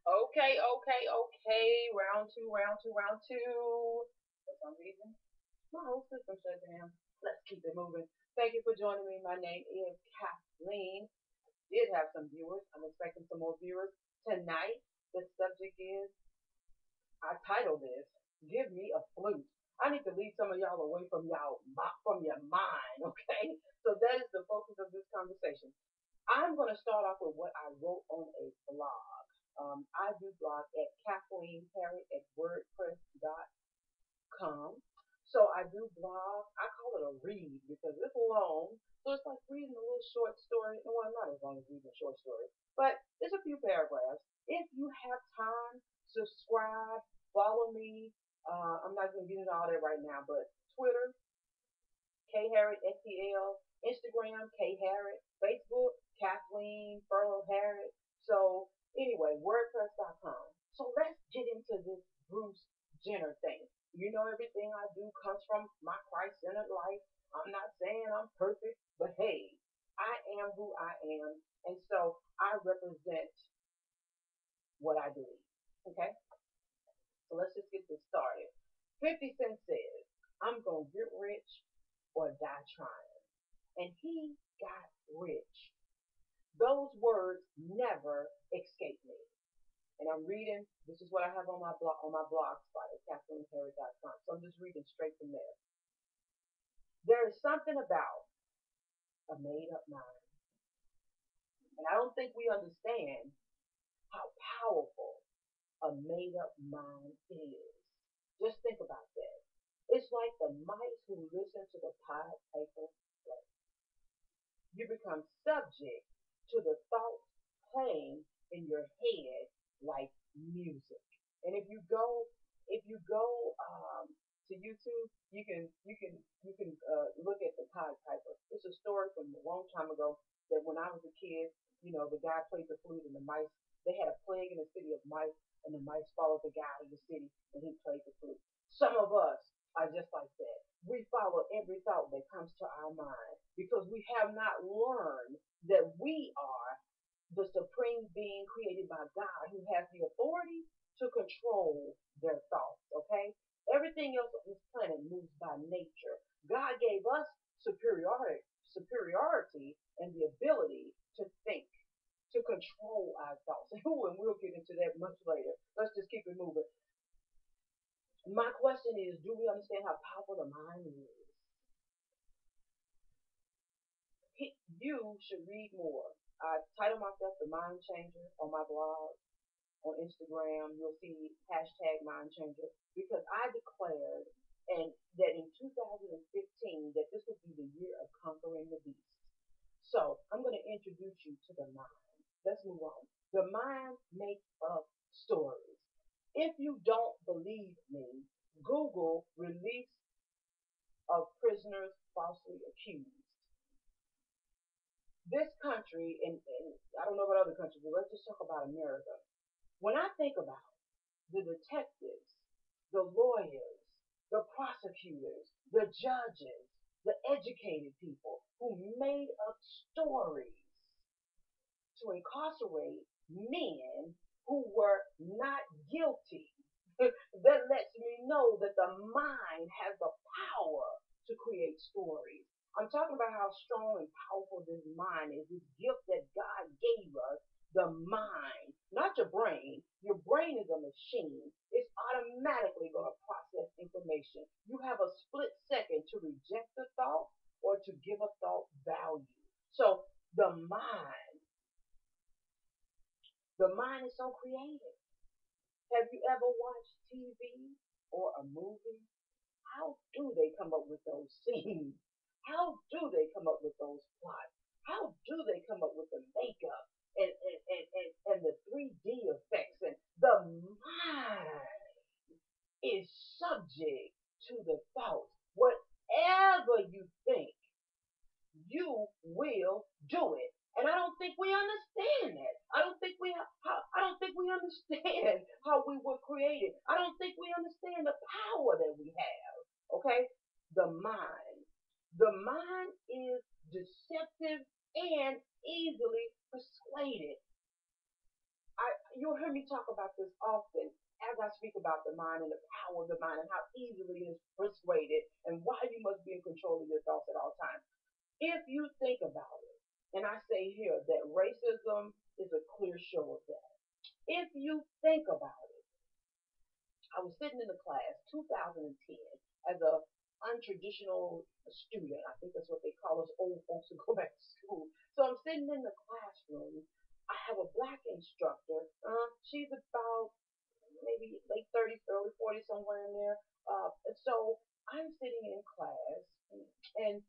Okay, okay, okay. Round two, round two, round two. For some reason, my whole system shut down. Let's keep it moving. Thank you for joining me. My name is Kathleen. Did have some viewers. I'm expecting some more viewers tonight. The subject is, I titled this, Give Me a Flute. I need to lead some of y'all away from from your mind, okay? So that is the focus of this conversation. I'm going to start off with what I wrote on a blog. I do blog at Kathleen Harry at WordPress.com. So I do blog. I call it a read because it's long. So it's like reading a little short story. Well, not as long as reading a short story, but it's a few paragraphs. If you have time, subscribe, follow me. I'm not going to get into all that right now, but Twitter, K Harriet STL, Instagram, K Harriet, Facebook, Kathleen Furlow Harriet. So anyway, WordPress.com. So let's get into this Bruce Jenner thing. You know, everything I do comes from my Christ-centered life. I'm not saying I'm perfect, but hey, I am who I am, and so I represent what I believe. Okay, so let's just get this started. 50 Cent says, "I'm gonna get rich or die trying." And he got rich. Those words never escape me. And I'm reading, this is what I have on my blog spot at KathleenHarry.com. So I'm just reading straight from there. There is something about a made up mind. And I don't think we understand how powerful a made up mind is. Just think about that. It's like the mice who listen to the Pied Piper play. You become subject to the thoughts playing in your head like music. And if you go to YouTube, you can look at the Pied Piper. It's a story from a long time ago that when I was a kid, you know, the guy played the flute and the mice. They had a plague in the city of mice, and the mice followed the guy out of the city, and he played the flute. Some of us are just like that. We follow every thought that comes to our mind because we have not learned that we are the supreme being created by God who has the authority to control their thoughts, okay? Everything else on this planet moves by nature. God gave us superiority and the ability to think, to control our thoughts. And we'll get into that much later. Let's just keep it moving. My question is, do we understand how powerful the mind is? You should read more. I title myself The Mind Changer on my blog. On Instagram, you'll see hashtag Mind Changer because I declared and that in 2015 that this would be the year of conquering the beast. So I'm going to introduce you to the mind. Let's move on. The mind makes up stories. If you don't believe me, Google release of prisoners falsely accused. This country, and I don't know about other countries, but let's just talk about America. When I think about the detectives, the lawyers, the prosecutors, the judges, the educated people who made up stories to incarcerate men who were not guilty. That lets me know that the mind has the power to create stories. I'm talking about how strong and powerful this mind is, this gift that God gave us, the mind, not your brain. Your brain is a machine. It's automatically going to process information. You have a split second to reject the thought or to give a thought value. So the mind is so creative. Have you ever watched TV or a movie? How do they come up with those scenes? How do they come up with those plots? How do they come up with the makeup and the 3D effects? And the mind is subject to the thoughts. Whatever you think, you will do it. And I don't think we understand that. I don't think we understand how we were created. I don't think we understand the power that we have. Okay? The mind. The mind is deceptive and easily persuaded. You'll hear me talk about this often as I speak about the mind and the power of the mind and how easily it is persuaded and why you must be in control of your thoughts at all times. If you think about it, and I say here that racism is a clear show of that. If you think about it, I was sitting in the class 2010 as a untraditional student. I think that's what they call us old folks who go back to school. So I'm sitting in the classroom. I have a black instructor. She's about maybe late 30s, early 40s, somewhere in there. So I'm sitting in class, and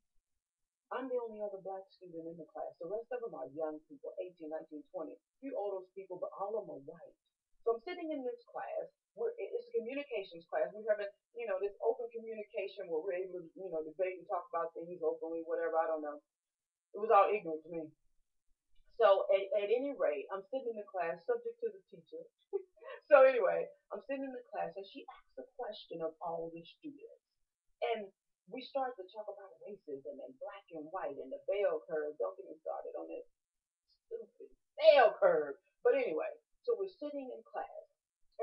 I'm the only other black student in the class. The rest of them are young people, 18, 19, 20. A few older people, but all of them are white. So I'm sitting in this class. It's a communications class. We're having, this open communication where we're able to, debate and talk about things openly, whatever. I don't know. It was all ignorant to me. So at any rate, I'm sitting in the class, subject to the teacher. So anyway, I'm sitting in the class, and she asked a question of all the students, and we start to talk about racism and black and white and the bell curve. Don't get me started on that stupid bell curve. But anyway, so we're sitting in class,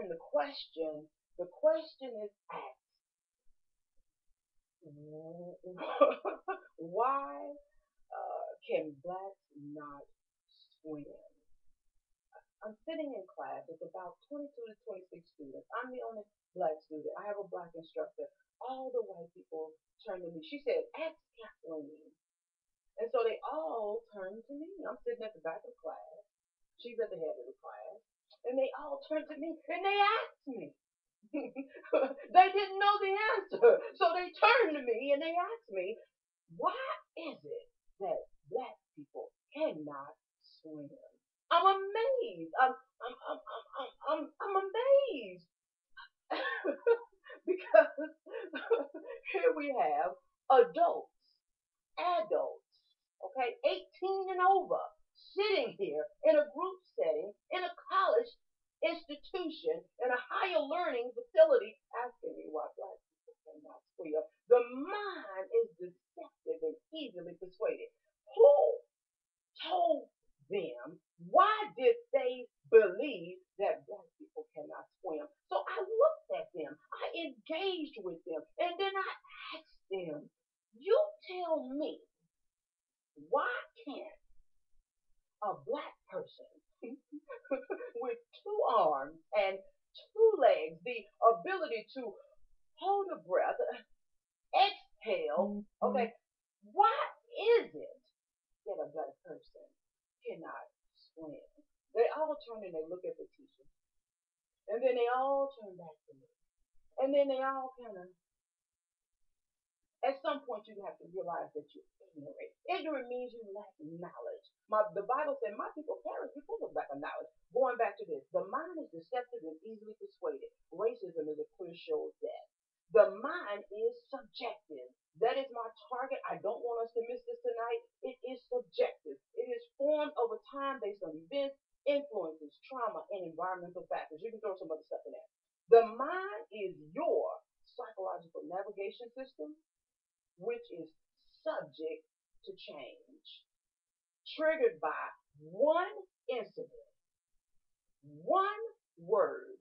and the question is asked, why can blacks not swim? I'm sitting in class. It's about 22 to 26 students. I'm the only black student. I have a black instructor. All the white people turned to me. She said, "Ask Kathleen." And so they all turned to me. I'm sitting at the back of the class. She's at the head of the class. And they all turned to me and they asked me. They didn't know the answer. So they turned to me and they asked me, why is it that black people cannot swim? I'm amazed. I'm amazed. Because here we have adults, adults, okay, 18 and over, sitting here in a group setting, in a college institution, in a higher learning facility, asking me why black people cannot swim. The mind is deceptive and easily persuaded. Who told them, why did they believe that black people cannot swim? So I looked at them, I engaged with them, and then I asked them, you tell me, why can't a black person with two arms and two legs, the ability to hold a breath, exhale, okay, why is it that a black person cannot swim? They all turn and they look at the teacher. And then they all turn back to me. And then they all kind of, at some point, you have to realize that you're ignorant. Ignorant means you lack knowledge. The Bible said, my people perish because of lack of knowledge. Going back to this, the mind is deceptive and easily persuaded. Racism is a clear show of that. The mind is subjective. That is my target. I don't want us to miss this tonight. It is subjective. It is formed over time based on events, influences, trauma, and environmental factors. You can throw some other stuff in there. The mind is your psychological navigation system, which is subject to change, triggered by one incident, one word,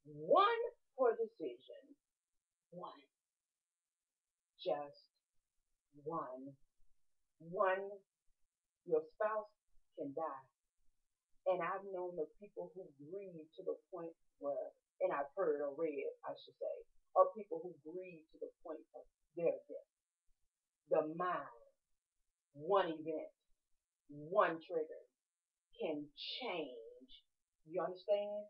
one poor decision, one, just one. One, your spouse can die. And I've known the people who grieve to the point where, and I've heard or read, I should say, of people who grieve to the point of their death. The mind, one event, one trigger can change. You understand?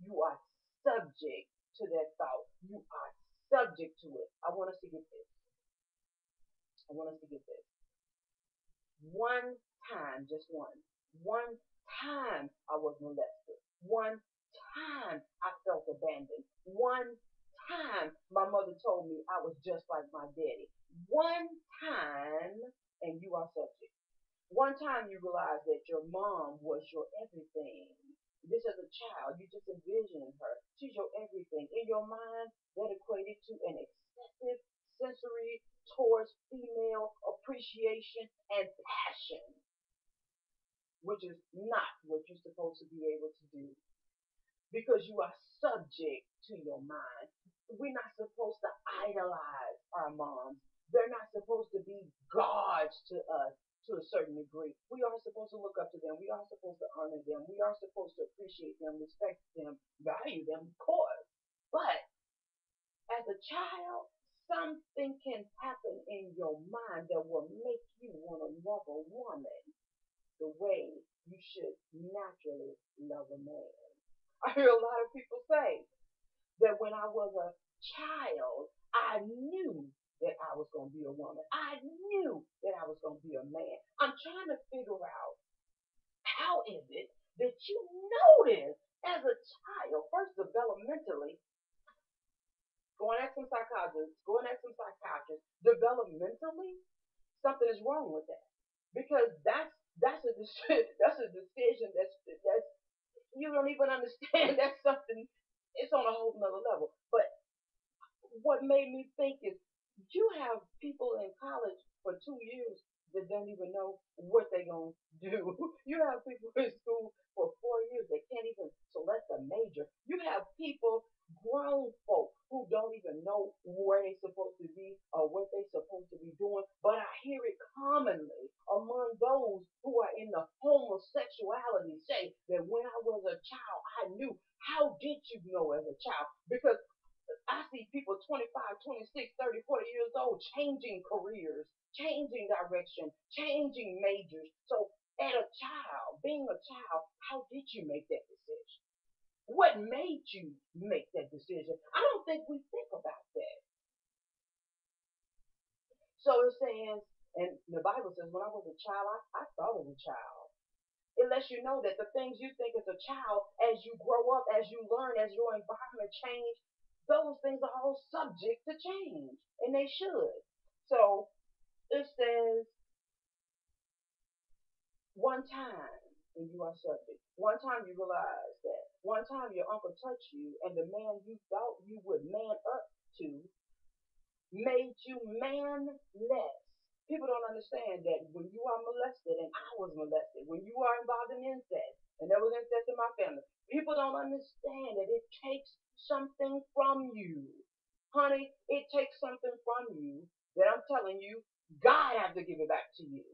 You are subject to that thought. You are subject to it. I want us to get this. I want us to get this. One time, just one. One time I was molested. One time I felt abandoned. One time my mother told me I was just like my daddy. One time, and you are subject. One time you realize that your mom was your everything. This as a child, you just envision her. She's your everything. In your mind, that equated to an excessive sensory towards female appreciation and passion. which is not what you're supposed to be able to do because you are subject to your mind. We're not supposed to idolize our moms. They're not supposed to be gods to us to a certain degree. We are supposed to look up to them. We are supposed to honor them. We are supposed to appreciate them, respect them, value them, of course. But as a child, something can happen in your mind that will make you want to love a woman the way you should naturally love a man. I hear a lot of people say that when I was a child, I knew that I was going to be a woman. I knew that I was going to be a man. I'm trying to figure out how is it that you notice as a child, first developmentally, go and ask some psychologists, go and ask some psychiatrists, developmentally, something is wrong with that. Because that's a that's a decision that's you don't even understand. That's something. It's on a whole nother level. But what made me think is you have people in college for 2 years that don't even know what they're going to do. You have people in school for 4 years that can't even select a major. You have people, grown folk, who don't even know where they're supposed to be or what they're supposed to be doing. But I hear it commonly among those who are in the homosexuality say that when I was a child, I knew. How did you know as a child? Because I see people 25, 26, 30, 40 years old changing careers, changing direction, changing majors. So, at a child, being a child, how did you make that decision? What made you make that decision? I don't think we think about that. So it says, and the Bible says, when I was a child, I thought as a child. It lets you know that the things you think as a child, as you grow up, as you learn, as your environment change, those things are all subject to change, and they should. So it says, one time, and you are subject. One time you realize that. One time your uncle touched you, and the man you thought you would man up to made you manless. People don't understand that when you are molested, and I was molested, when you are involved in incest, and there was incest in my family, people don't understand that it takes something from you. Honey, it takes something from you that I'm telling you, God has to give it back to you.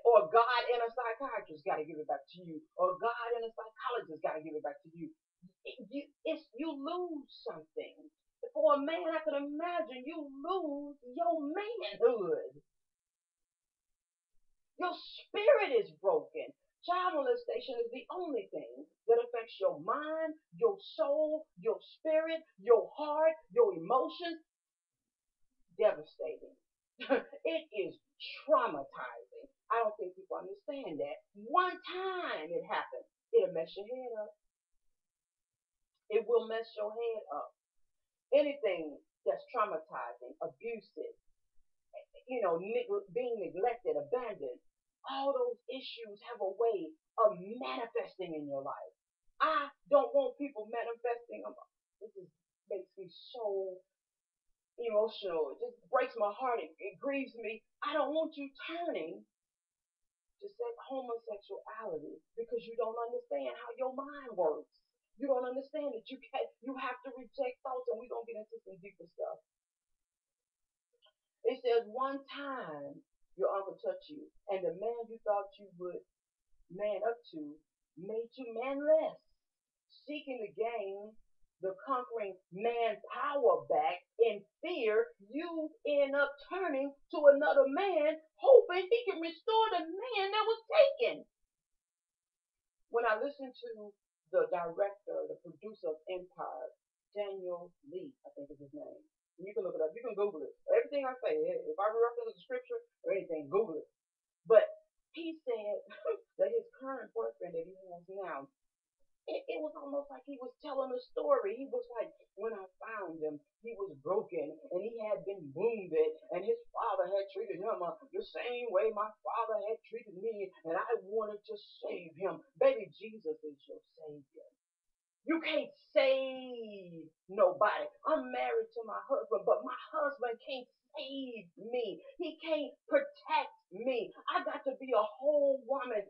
Or God and a psychiatrist got to give it back to you. Or God and a psychologist got to give it back to you. You lose something. For a man, I can imagine you lose your manhood. Your spirit is broken. Child molestation is the only thing that affects your mind, your soul, your spirit, your heart, your emotions. Devastating. It is traumatizing. I don't think people understand that. One time it happens, it'll mess your head up. It will mess your head up. Anything that's traumatizing, abusive, being neglected, abandoned, all those issues have a way of manifesting in your life. I don't want people manifesting. This is, makes me so emotional. It just breaks my heart. It grieves me. I don't want you turning to homosexuality because you don't understand how your mind works. You don't understand that you have to reject thoughts, and we're gonna get into some deeper stuff. It says one time your uncle touched you, and the man you thought you would man up to made you manless, seeking to gain the conquering man power back in fear. You end up turning to another man, hoping he can restore the man that was taken. When I listened to the director, the producer of Empire, Daniel Lee, I think is his name. And you can look it up. You can Google it. Everything I say, if I reference the scripture or anything, Google it. But he said that his current boyfriend that he has now, it was almost like he was telling a story. He was like, when I found him, he was broken and he had been wounded, and his father had treated him the same way my father had treated me, and I wanted to save him. Baby, Jesus is your Savior. You can't save nobody. I'm married to my husband, but my husband can't save me. He can't protect me. I got to be a whole woman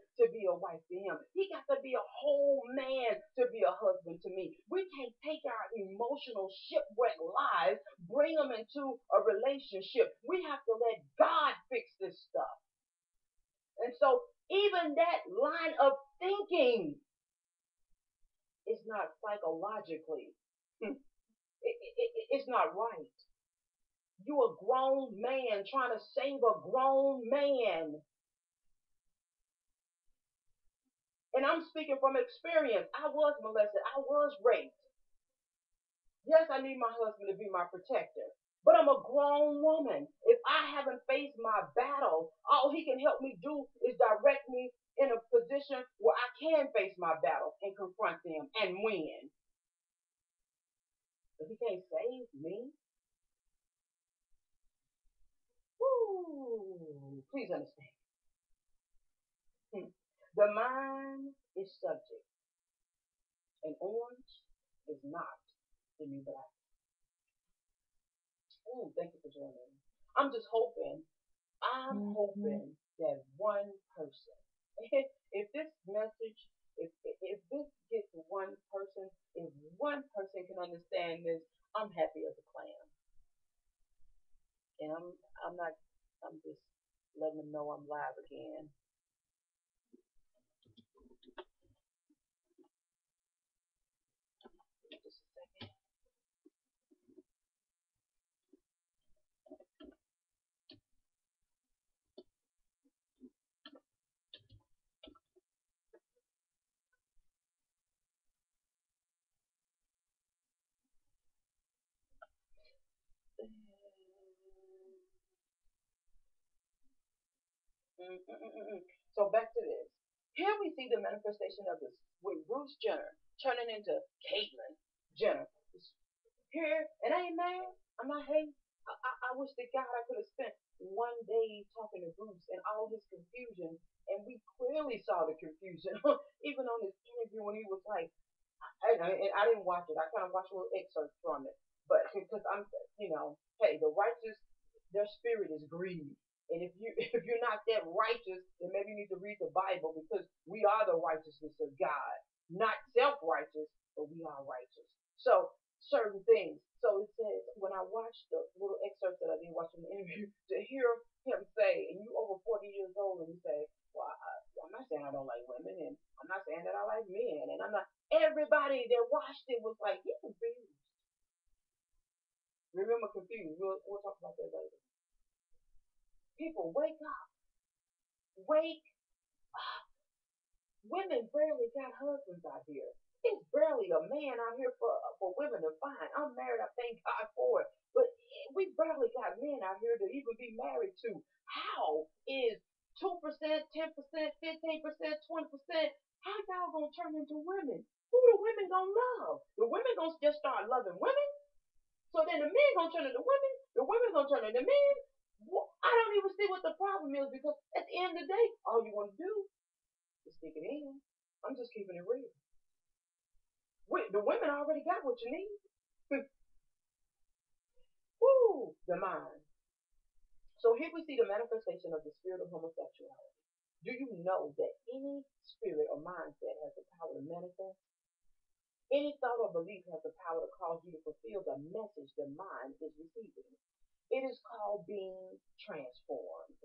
relationship. We have to let God fix this stuff. And so even that line of thinking is not psychologically, it's not right. You a grown man trying to save a grown man. And I'm speaking from experience. I was molested. I was raped. Yes, I need my husband to be my protector. But I'm a grown woman. If I haven't faced my battle, all he can help me do is direct me in a position where I can face my battle and confront them and win. If he can't save me, woo, please understand. Hmm. The mind is subject, and orange is not the new black. Ooh, thank you for joining me. I'm just hoping I'm hoping that one person, if this message, if this gets one person, if one person can understand this, I'm happy as a clam. And I'm not, I'm just letting them know I'm live again. Just a second. Mm-mm-mm-mm. So back to this. Here we see the manifestation of this with Bruce Jenner turning into Caitlyn Jenner. Here, and I ain't mad. I'm not hating. I wish to God I could have spent one day talking to Bruce and all his confusion, and we clearly saw the confusion, even on his interview when he was like, and I didn't watch it. I kind of watched a little excerpt from it, but because I'm, hey, the righteous, their spirit is grieved. And if you if you're not that righteous, then maybe you need to read the Bible because we are the righteousness of God, not self-righteous, but we are righteous. So certain things. So it says when I watched the little excerpts that I did watch in the interview, to hear him say, and you over 40 years old, and you say, well, I'm not saying I don't like women, and I'm not saying that I like men, and I'm not. Everybody that watched it was like, you confused. Remember, confused. We'll talk about that later. People, wake up, wake up. Women barely got husbands out here. It's barely a man out here for women to find. I'm married. I thank God for it. But we barely got men out here to even be married to. How is 2%, 10%, 15%, 20%? How y'all gonna turn into women? Who the women gonna love? The women gonna just start loving women. So then the men gonna turn into women. The women gonna turn into men. I don't even see what the problem is because at the end of the day, all you want to do is stick it in. I'm just keeping it real. The women already got what you need. Woo, the mind. So here we see the manifestation of the spirit of homosexuality. Do you know that any spirit or mindset has the power to manifest? Any thought or belief has the power to cause you to fulfill the message the mind is receiving. It is called being transformed.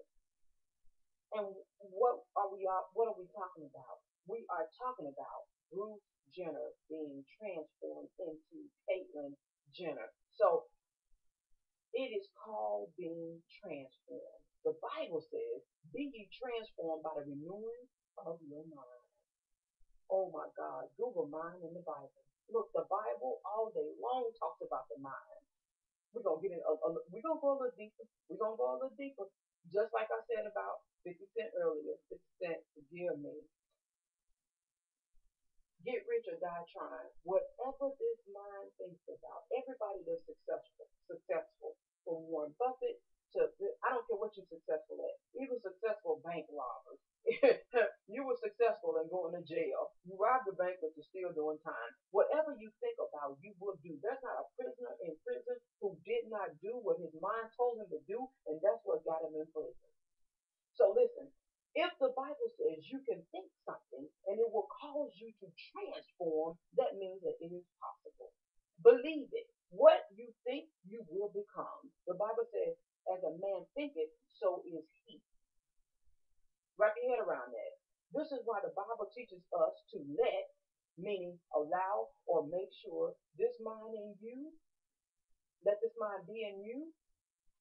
And what are we talking about? We are talking about Bruce Jenner being transformed into Caitlyn Jenner. So it is called being transformed. The Bible says, "Be ye transformed by the renewing of your mind." Oh my God, Google mind in the Bible. Look, the Bible all day long talks about the mind. We're gonna get in. We're gonna go a little deeper. We're gonna go a little deeper. Just like I said about 50 Cent earlier. 50 Cent, forgive me. Get rich or die trying. Whatever this mind thinks about, everybody that's successful, from Warren Buffett to I don't care what you're successful at, even successful bank robbers. You were successful in going to jail. You robbed the bank, but you're still doing time. Whatever you think about, you will do. There's not a prisoner in prison who did not do what his mind told him to do, and that's what got him in prison. So listen, if the Bible says you can think something and it will cause you to transform, that means that it is possible. Believe it. What you think, you will become. The Bible says, a man thinketh, so is he. Wrap your head around that. This is why the Bible teaches us to let, meaning allow or make sure this mind in you, let this mind be in you,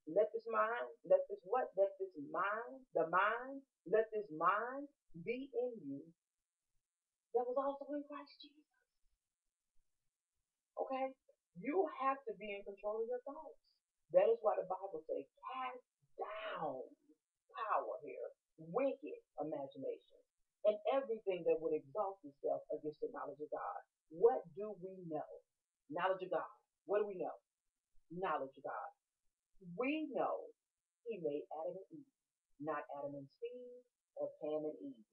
let this mind, let this what? Let this mind, the mind, let this mind be in you that was also in Christ Jesus. Okay? You have to be in control of your thoughts. That is why the Bible says, cast down power here, wicked imagination, and everything that would exalt itself against the knowledge of God. What do we know? Knowledge of God. What do we know? Knowledge of God. We know He made Adam and Eve, not Adam and Steve or Pam and Eve.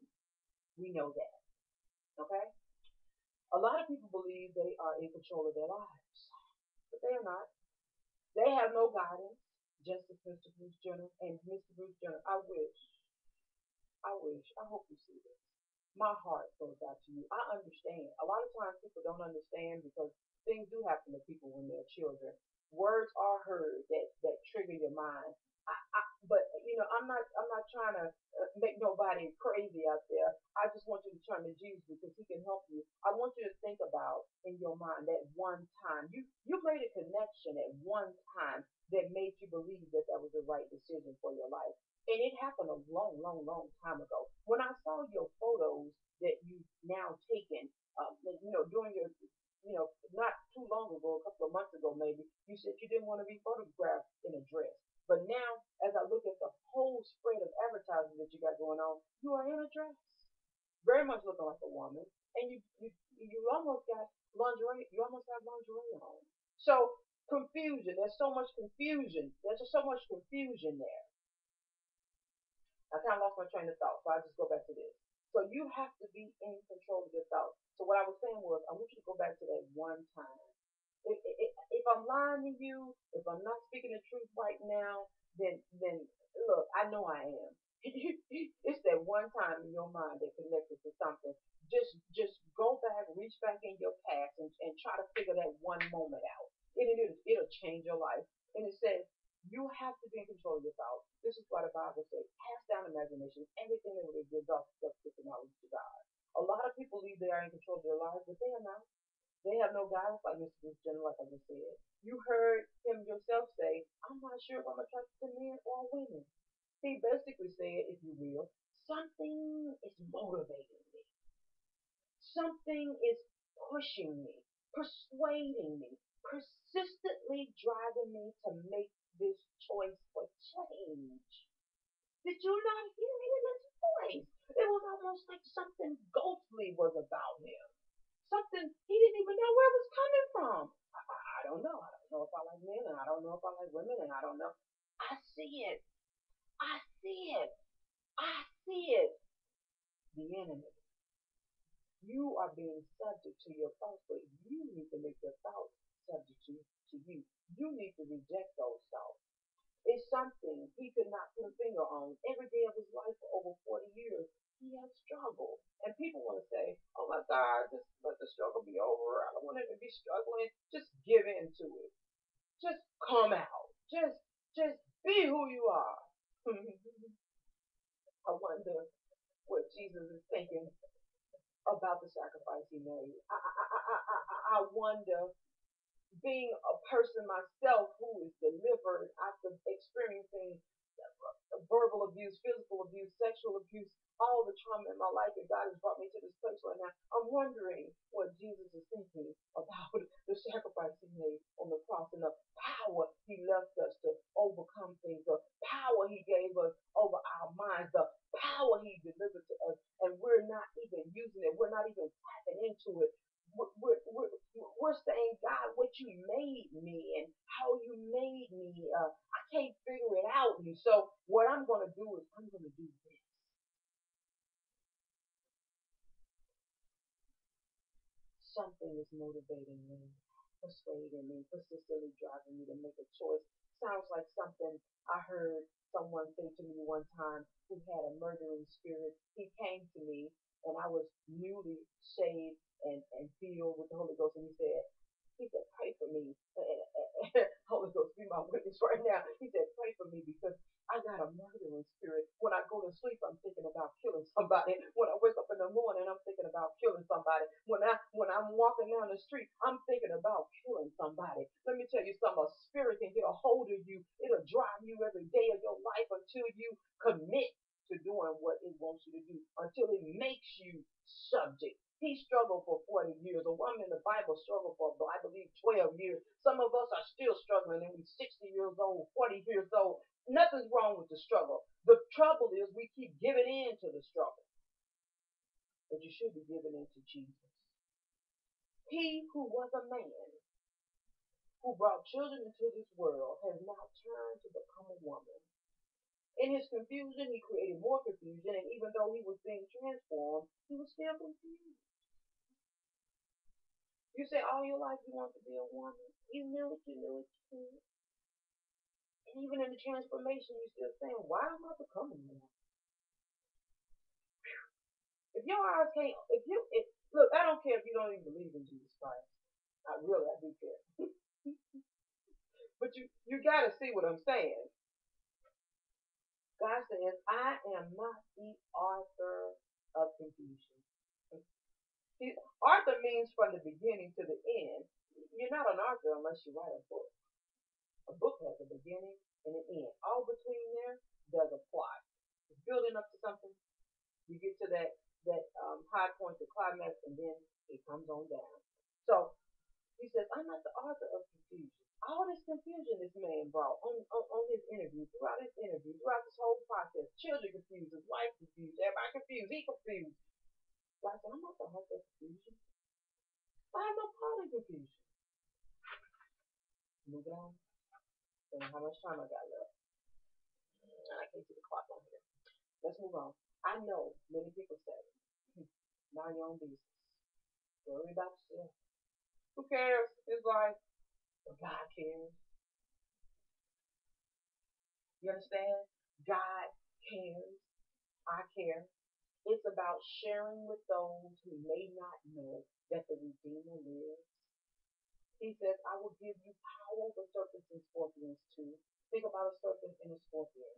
We know that. Okay? A lot of people believe they are in control of their lives, but they are not. They have no guidance, just as Mr. Bruce Jenner and Mr. Bruce Jenner. I hope you see this. My heart goes out to you. I understand. A lot of times people don't understand because things do happen to people when they're children. Words are heard that trigger your mind. But I'm not trying to make nobody crazy out there. I just want you to turn to Jesus because He can help you. I want you to think about in your mind that one time you made a connection at one time that made you believe that that was the right decision for your life. And it happened a long, long, long time ago. When I saw your photos that you've now taken, during your, not too long ago, a couple of months ago maybe, you said you didn't want to be photographed in a dress. But now, as I look at the whole spread of advertising that you got going on, you are in a dress, very much looking like a woman, and you almost got lingerie. You almost have lingerie on. So confusion. There's so much confusion. There's just so much confusion there. I kind of lost my train of thought, so I just go back to this. So you have to be in control of your thoughts. So what I was saying was, I want you to go back to that one time. If I'm lying to you, if I'm not speaking the truth right now, then look, I know I am. It's that one time in your mind that connected to something. Just go back, reach back in your past, and try to figure that one moment out. It'll change your life. And it says you have to be in control of your thoughts. This is why the Bible says, cast down imagination, everything that would exalt itself with the knowledge of God. A lot of people believe they are in control of their lives, but they are not. They have no guidance, like Mr. Bruce Jenner, like I just said. You heard him yourself say, I'm not sure if I'm attracted to men or women. He basically said, if you will, something is motivating me. Something is pushing me, persuading me, persistently driving me to make this choice for change. Did you not hear it in his voice? It was almost like something ghostly was about him. Something he didn't even know where it was coming from. I don't know. I don't know if I like men, and I don't know if I like women, and I don't know. I see it. I see it. I see it. The enemy. You are being subject to your thoughts, but you need to make your thoughts subject to you. You need to reject those thoughts. It's something he could not put a finger on. Every day of his life for over 40 years, he has struggled. And people want to say, oh my God, just let the struggle be over. I don't want him to be struggling. Just give in to it. Just come out. Just be who you are. I wonder what Jesus is thinking about the sacrifice he made. I wonder, being a person myself who is delivered after experiencing verbal abuse, physical abuse, sexual abuse, all the trauma in my life, and God has brought me to this place right now. I'm wondering what Jesus is thinking about the sacrifice He made on the cross and the power He left us to overcome things, the power He gave us over our minds, the power He delivered to us, and we're not even using it. We're not even tapping into it. We're saying, God, what you made me and how you made me, I can't figure it out. And so what I'm going to do is I'm going to do this. Something is motivating me, persuading me, persistently driving me to make a choice. Sounds like something I heard someone say to me one time who had a murdering spirit. He came to me and I was newly saved and filled with the Holy Ghost, and he said, He said, pray for me. Holy Ghost, be my witness right now. He said, pray for me because I got a murdering spirit. When I go to sleep, I'm thinking about killing somebody. When I wake up in the morning, I'm thinking about killing somebody. When I'm walking down the street, I'm thinking about killing somebody. Let me tell you something. A spirit can get a hold of you. It'll drive you every day of your life until you commit to doing what it wants you to do, until it makes you subject. He struggled for 40 years. A woman in the Bible struggled for, I believe, 12 years. Some of us are still struggling and we're 60 years old, 40 years old. Nothing's wrong with the struggle. The trouble is we keep giving in to the struggle, but you should be giving in to Jesus. He who was a man, who brought children into this world, has now turned to become a woman. In his confusion, he created more confusion, and even though he was being transformed, he was still confused. You say all your life you want to be a woman. You knew it, you knew it, you knew it. And even in the transformation, you're still saying, why am I becoming one? If your eyes can't, look, I don't care if you don't even believe in Jesus Christ. I do care. But you got to see what I'm saying. God says, I am not the author of confusion. See, author means from the beginning to the end. You're not an author unless you write a book. A book has a beginning and an end. All between there, there's a plot. It's building up to something. You get to that high point, the climax, and then it comes on down. So he says, I'm not the author of confusion. All this confusion this man brought on his interview, throughout this whole process. Children confused, his wife confused, everybody confused, he confused. God said, I'm not the author of confusion. I have no part in confusion. Move on. Don't know how much time I got left. I can't see the clock on here. Let's move on. I know many people say, mind your own business. Worry about yourself. Who cares? It's like, well, God cares. You understand? God cares. I care. It's about sharing with those who may not know that the Redeemer lives. He says, I will give you power over serpents and scorpions too. Think about a serpent and a scorpion.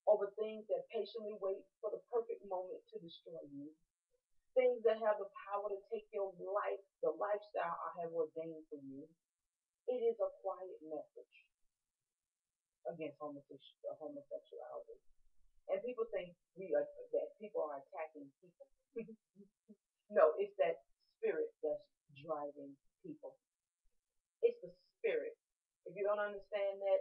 Over things that patiently wait for the perfect moment to destroy you. Things that have the power to take your life, the lifestyle I have ordained for you. It is a quiet message against homosexuality. And people think that people are attacking people. No, it's that spirit that's driving people. It's the spirit. If you don't understand that,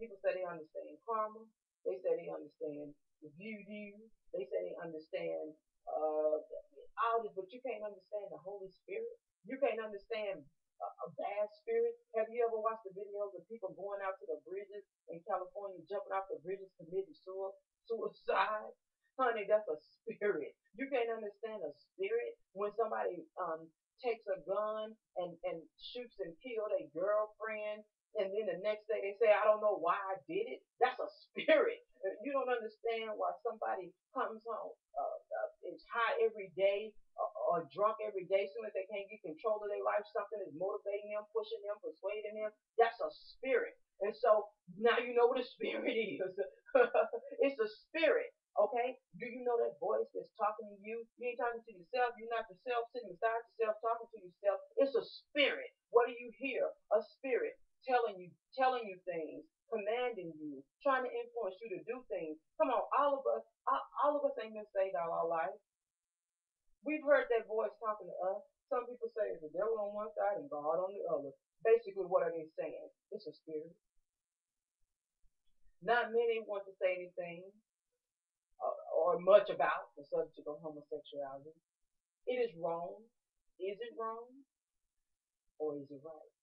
people say they understand karma. They say they understand voodoo. They say they understand all this, but you can't understand the Holy Spirit. You can't understand a bad spirit. Have you ever watched the videos of people going out to the bridges in California, jumping off the bridges, committing suicide? Honey, that's a spirit. You can't understand a spirit when somebody takes a gun and shoots and kills a girlfriend, and then the next day they say, I don't know why I did it. That's a spirit. You don't understand why somebody comes home, is high every day, or drunk every day. As soon as they can't get control of their life, something is motivating them, pushing them, persuading them. That's a spirit. And so now you know what a spirit is. It's a spirit. Okay? Do you know that voice that's talking to you? You ain't talking to yourself. You're not yourself sitting beside yourself, talking to yourself. It's a spirit. What do you hear? A spirit telling you things, commanding you, trying to influence you to do things. Come on, all of us ain't been saved all our life. We've heard that voice talking to us. Some people say it's the devil on one side and God on the other. Basically, what are they saying? It's a spirit. Not many want to say anything or much about the subject of homosexuality. It is wrong. Is it wrong or is it right?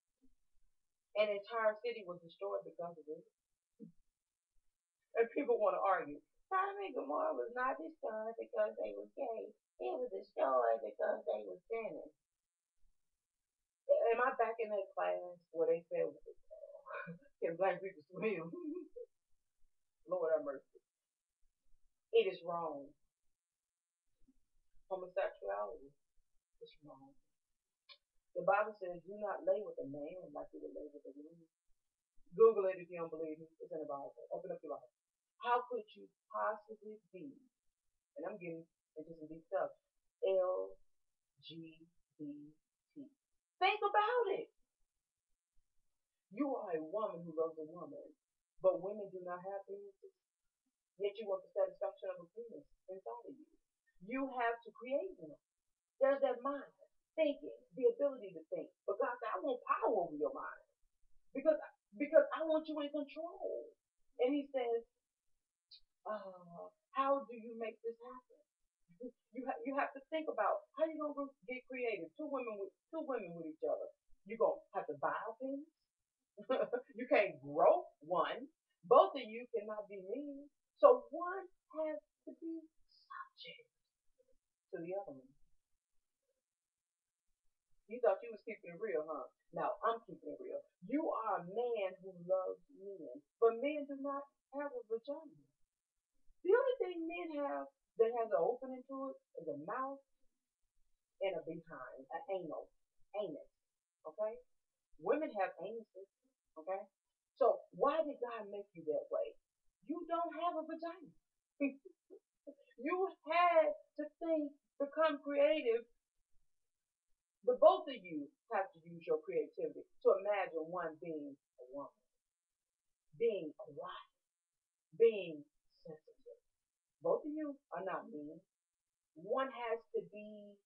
An entire city was destroyed because of it. And people want to argue. Sodom and Gomorrah was not destroyed because they were gay. It was destroyed because they were sinning. Am I back in that class where they said, can black people swim? Lord have mercy. It is wrong. Homosexuality is wrong. The Bible says, "Do not lay with a man like you would lay with a woman." Google it if you don't believe me. It's in the Bible. Open up your Bible. How could you possibly be? And I'm getting into some deep stuff. LGBT. Think about it. You are a woman who loves a woman, but women do not have penises. Yet you want the satisfaction of a penis inside of you. You have to create one. There's that mind, thinking, the ability to think. But God said, I want power over your mind because because I want you in control. And He says, how do you make this happen? You have to think about how you gonna get creative. Two women with each other. You gonna have to buy a penis. You can't grow one. Both of you cannot be mean. So one has to be subject to the other one. You thought you was keeping it real, huh? Now I'm keeping it real. You are a man who loves men, but men do not have a vagina. The only thing men have that has an opening to it is a mouth and a behind, an anus. Okay? Women have anuses. Okay? So why did God make you that way? You don't have a vagina. You had to think, become creative. The both of you have to use your creativity to imagine one being a woman, being a wife, being sensitive. Both of you are not mean. One has to be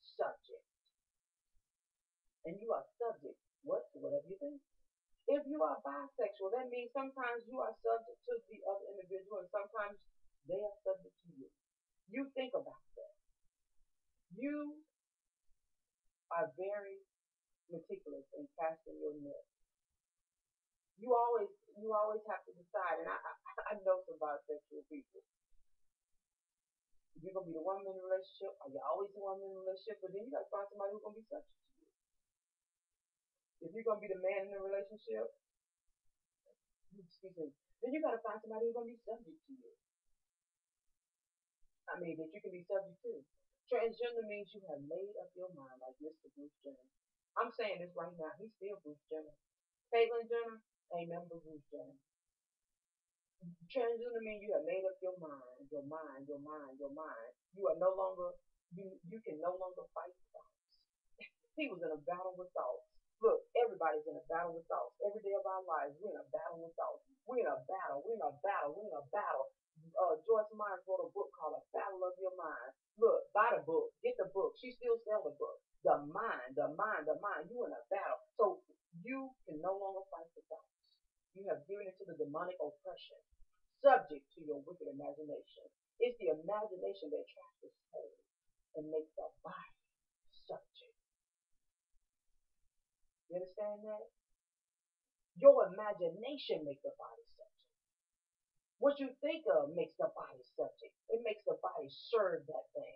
subject, and you are subject. What? To whatever you think. If you are bisexual, that means sometimes you are subject to the other individual, and sometimes they are subject to you. You think about that. You are very meticulous in casting your net. You always have to decide, and I know some bisexual people. You're gonna be the woman in the relationship, or you're always the woman in the relationship, but then you gotta find somebody who's gonna be subject to you. If you're gonna be the man in the relationship, excuse me, then you gotta find somebody who's gonna be subject to you. I mean, that you can be subject to. Transgender means you have made up your mind, like Mr. Bruce Jenner. I'm saying this right now. He's still Bruce Jenner. Caitlyn Jenner ain't nothing but Bruce Jenner. Transgender means you have made up your mind, your mind, your mind, your mind. You are no longer you can no longer fight thoughts. He was in a battle with thoughts. Look, everybody's in a battle with thoughts. Every day of our lives, we're in a battle with thoughts. We're in a battle. We're in a battle. We're in a battle. Joyce Myers wrote a book called A Battle of Your Mind. Look, buy the book. Get the book. She still sells the book. The mind, the mind, the mind. You in a battle. So you can no longer fight the thoughts. You have given into the demonic oppression, subject to your wicked imagination. It's the imagination that traps the soul and makes the body subject. You understand that? Your imagination makes the body subject. What you think of makes the body subject. It makes the body serve that thing.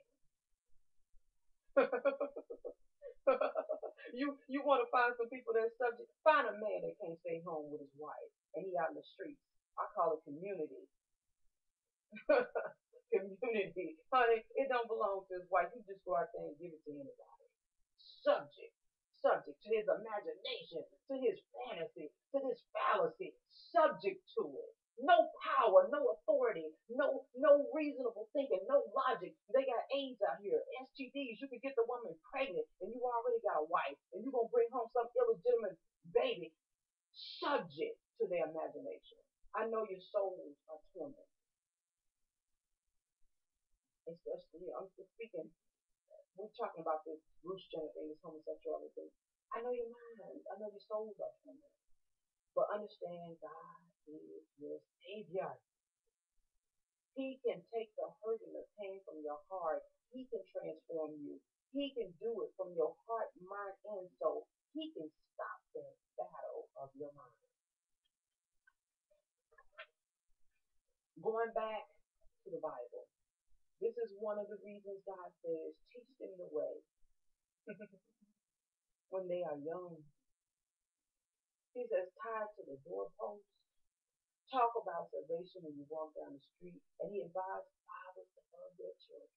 You want to find some people that's subject. Find a man that can't stay home with his wife and he out in the streets. I call it community. Community. Honey, it don't belong to his wife. You just go out there and give it to anybody. Subject. Subject to his imagination, to his fantasy, to this fallacy. Subject to it. No power, no authority, no reasonable thinking, no logic. They got AIDS out here, STDs. You could get the woman pregnant, and you already got a wife, and you're gonna bring home some illegitimate baby. Subject to their imagination. I know your souls are tormented. Especially, I'm just speaking. We're talking about this Bruce Jenner thing, this homosexuality thing. I know your mind. I know your souls are tormented. But understand, God is your Savior. He can take the hurt and the pain from your heart. He can transform you. He can do it from your heart, mind, and soul. He can stop that battle of your mind. Going back to the Bible, this is one of the reasons God says, teach them the way when they are young. He says, tied to the doorpost. Talk about salvation when you walk down the street. And he advised fathers to love their children.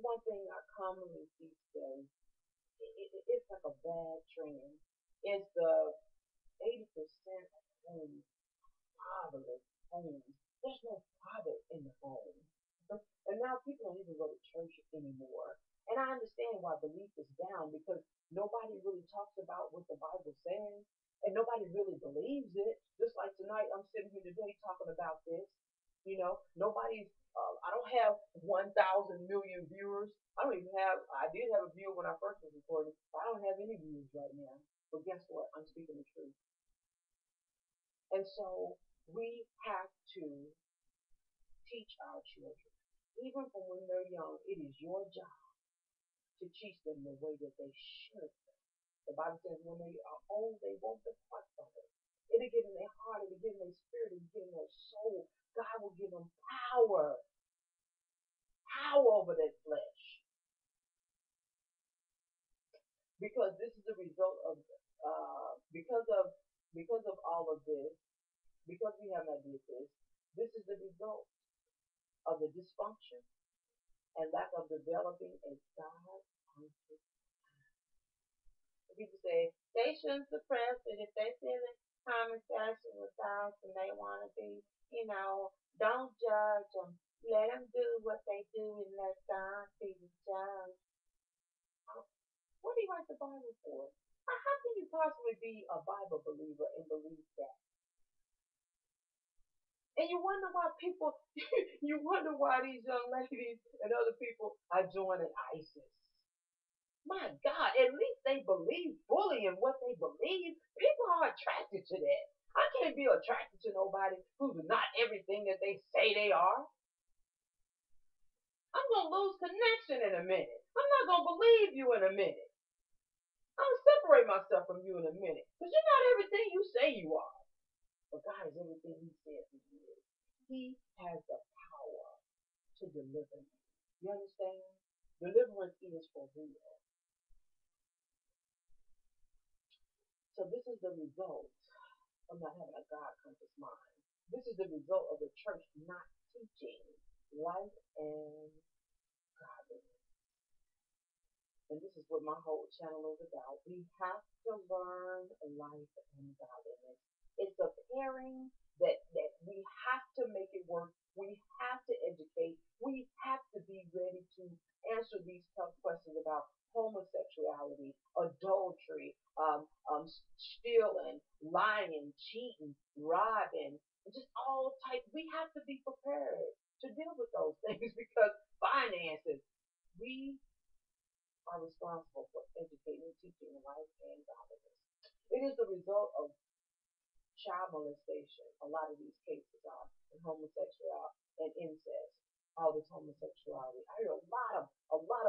one thing I commonly see today. It's like a bad trend. It's the 80% of homes, fatherless homes. There's no father in the home. And now people don't even go to church anymore. And I understand why belief is down because nobody really talks about what the Bible says and nobody really believes it. Just like tonight, I'm sitting here today talking about this. Nobody's, I don't have 1,000 million viewers. I did have a viewer when I first was recording, but I don't have any views right now. But guess what? I'm speaking the truth. And so we have to teach our children, even from when they're young. It is your job to teach them the way that they should. The Bible says when they are old, they won't depart from it. It'll get in their heart, it'll get in their spirit, it'll get in their soul. God will give them power over that flesh. Because this is the result of because of all of this, because we have not did this, this is the result of the dysfunction and lack of developing a God conscious. People say they shouldn't suppress it if they feel it common fashion with us and they want to be, don't judge them. Let them do what they do and let God be the judge. What do you write the Bible for? How can you possibly be a Bible believer and believe that? And you wonder why people, you wonder why these young ladies and other people are joining ISIS. My God, at least they believe fully in what they believe. People are attracted to that. I can't be attracted to nobody who's not everything that they say they are. I'm going to lose connection in a minute. I'm not going to believe you in a minute. I'm going to separate myself from you in a minute. Because you're not everything you say you are. But God is everything He says He is. He has the power to deliver you. You understand? Deliverance is for real. So this is the result of not having a God conscious mind. This is the result of the church not teaching life and godliness. And this is what my whole channel is about. We have to learn life and godliness. It's a pairing that we have to make it work. We have to educate. We have to be ready to answer these tough questions about homosexuality, adultery, stealing, lying, cheating, robbing, just all type. We have to be prepared to deal with those things because finances. We are responsible for educating and teaching life and godliness. It is the result of child molestation. A lot of these cases are and homosexual and incest. All this homosexuality. I hear a lot of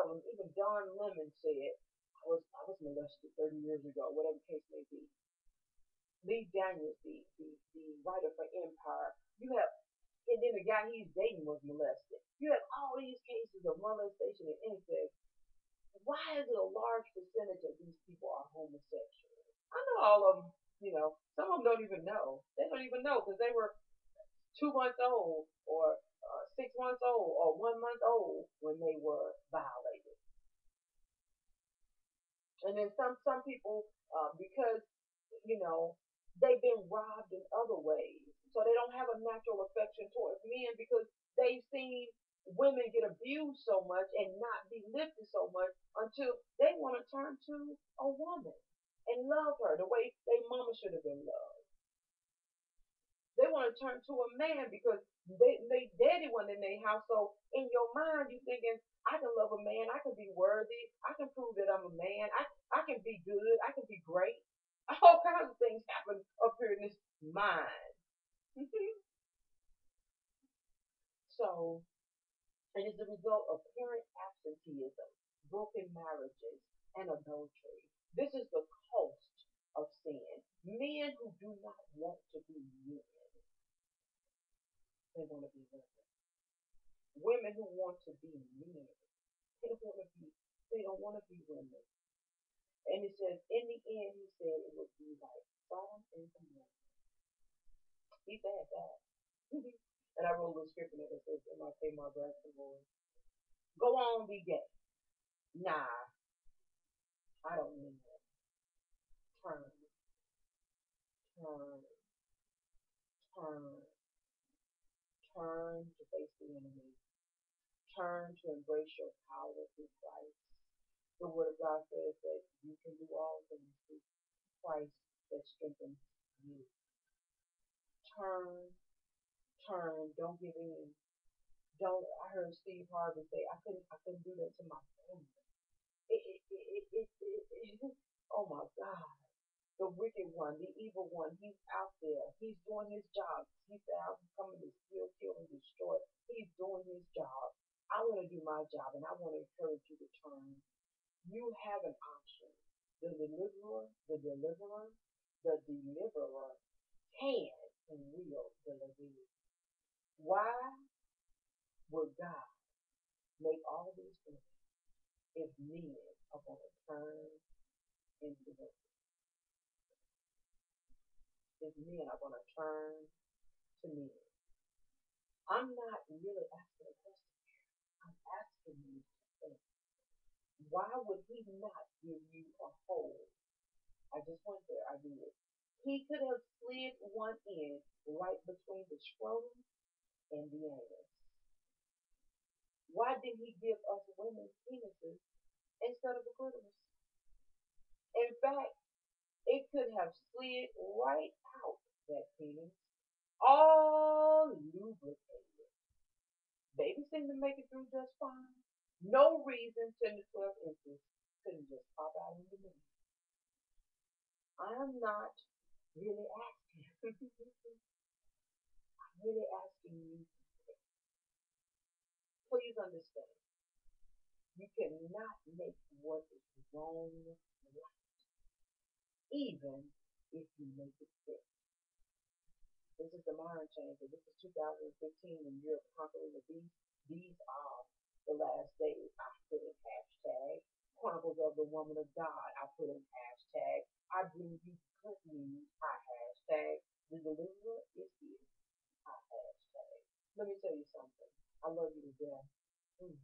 them. Even Don Lemon said I was molested 30 years ago, whatever the case may be. Lee Daniels, the writer for Empire, you have, and then the guy he's dating was molested. You have all these cases of molestation and incest. Why is it a large percentage of these people are homosexual? I know all of them, some of them don't even know. They don't even know because they were 2 months old or 6 months old or 1 month old when they were violated. And then some people, because you know they've been robbed in other ways, so they don't have a natural affection towards men because they've seen women get abused so much and not be lifted so much until they want to turn to a woman and love her the way their mama should have been loved. They want to turn to a man because they daddy one in their house. So in your mind, you thinking, I can love a man. I can be worthy. I can prove that I'm a man. I can be good. I can be great. All kinds of things happen up here in this mind. So it is the result of parent absenteeism, broken marriages, and adultery. This is the cost of sin. Men who do not want to be men, they want to be women. Women who want to be men, they don't want to be. They don't want to be women. And it says, in the end, he said it would be like Sodom and Gomorrah. He said that. And I wrote a little script in it that says, "M I K my grass and boys." Go on, be gay. Nah, I don't mean that. Turn, turn, turn, turn to face the enemy. Turn to embrace your power through Christ. The Word of God says that you can do all things through Christ that strengthens you. Turn, turn, don't give in. Don't. I heard Steve Harvey say, I couldn't do that to my family. Oh my God. The wicked one, the evil one, he's out there. He's doing his job. He's out coming to steal, kill, and destroy. He's doing his job. I want to do my job, and I want to encourage you to turn. You have an option. The deliverer can and will deliver you. Why would God make all these things if men are going to turn into the if men are going to turn to me? I'm not really asking a question. I'm asking you to think. Why would he not give you a hole? I just went there. I did. He could have slid one in right between the scrotum and the anus. Why did he give us women's penises instead of a clitoris? In fact, it could have slid right out that penis, all lubricated. Baby seemed to make it through just fine. No reason 10 to 12 inches couldn't just pop out in the middle. I'm not really asking. I'm really asking you, please understand, you cannot make what is wrong right, even if you make it fit. This is the mind changer. This is 2015 and you're conquering the beast. These are the last days. I put in hashtag Chronicles of the Woman of God. I put in hashtag I bring you good news. I hashtag the deliverer is here. I hashtag. Let me tell you something. I love you to death. Mm.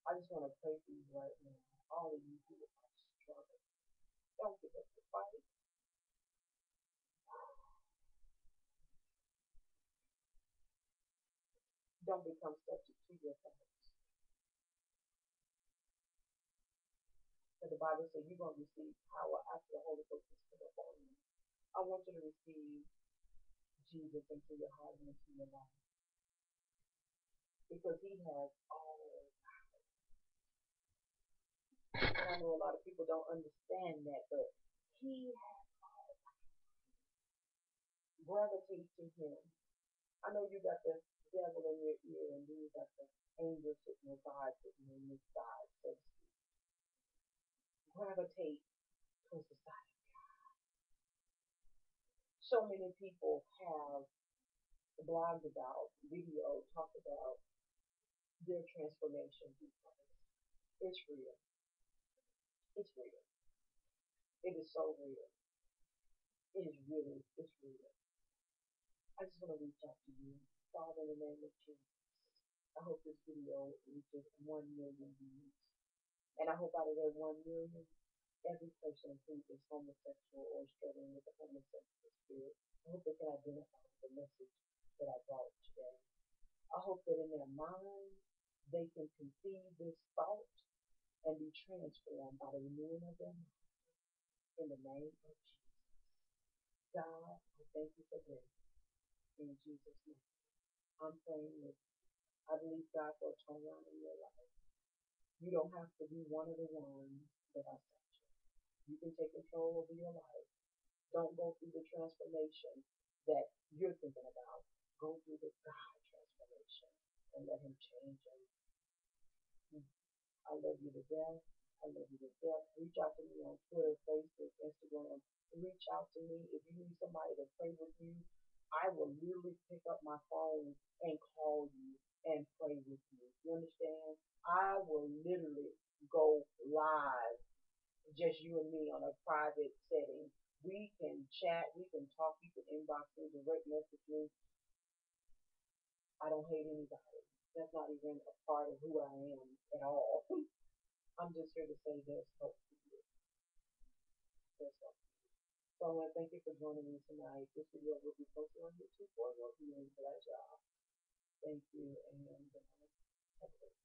I just want to pray for you right now. All of you who are struggling. Don't give up the fight. Don't become subject to your thoughts. But the Bible says you're going to receive power after the Holy Ghost is come upon you. I want you to receive Jesus into your heart and into your life because He has all. And I know a lot of people don't understand that, but He gravitates to Him. I know you got the devil in your ear and then you got the angel sitting or God sitting on your side, so to speak. Gravitate towards the side. So many people have blogged about, video, talked about their transformation through Christ. It's real. It's real. It is so real. It is really, it's real. I just want to reach out to you. Father, in the name of Jesus, I hope this video reaches 1 million views. And I hope out of that 1 million, every person who is homosexual or struggling with the homosexual spirit, I hope they can identify with the message that I brought today. I hope that in their mind, they can conceive this thought and be transformed by the renewing of their mind in the name of Jesus. God, I thank you for this in Jesus' name. I'm praying with you. I believe God for a turnaround in your life. You don't have to be one of the ones that I sent you. You can take control over your life. Don't go through the transformation that you're thinking about. Go through the God transformation and let Him change you. I love you to death. I love you to death. Reach out to me on Twitter, Facebook, Instagram. Reach out to me. If you need somebody to pray with you, I will literally pick up my phone and call you and pray with you. You understand? I will literally go live, just you and me on a private setting. We can chat, we can talk, you can inbox me, direct message me. I don't hate anybody. That's not even a part of who I am at all. I'm just here to say there's hope for you. There's hope. So I want to thank you for joining me tonight. This video will be posted on YouTube for your viewing pleasure. Thank you, and have a great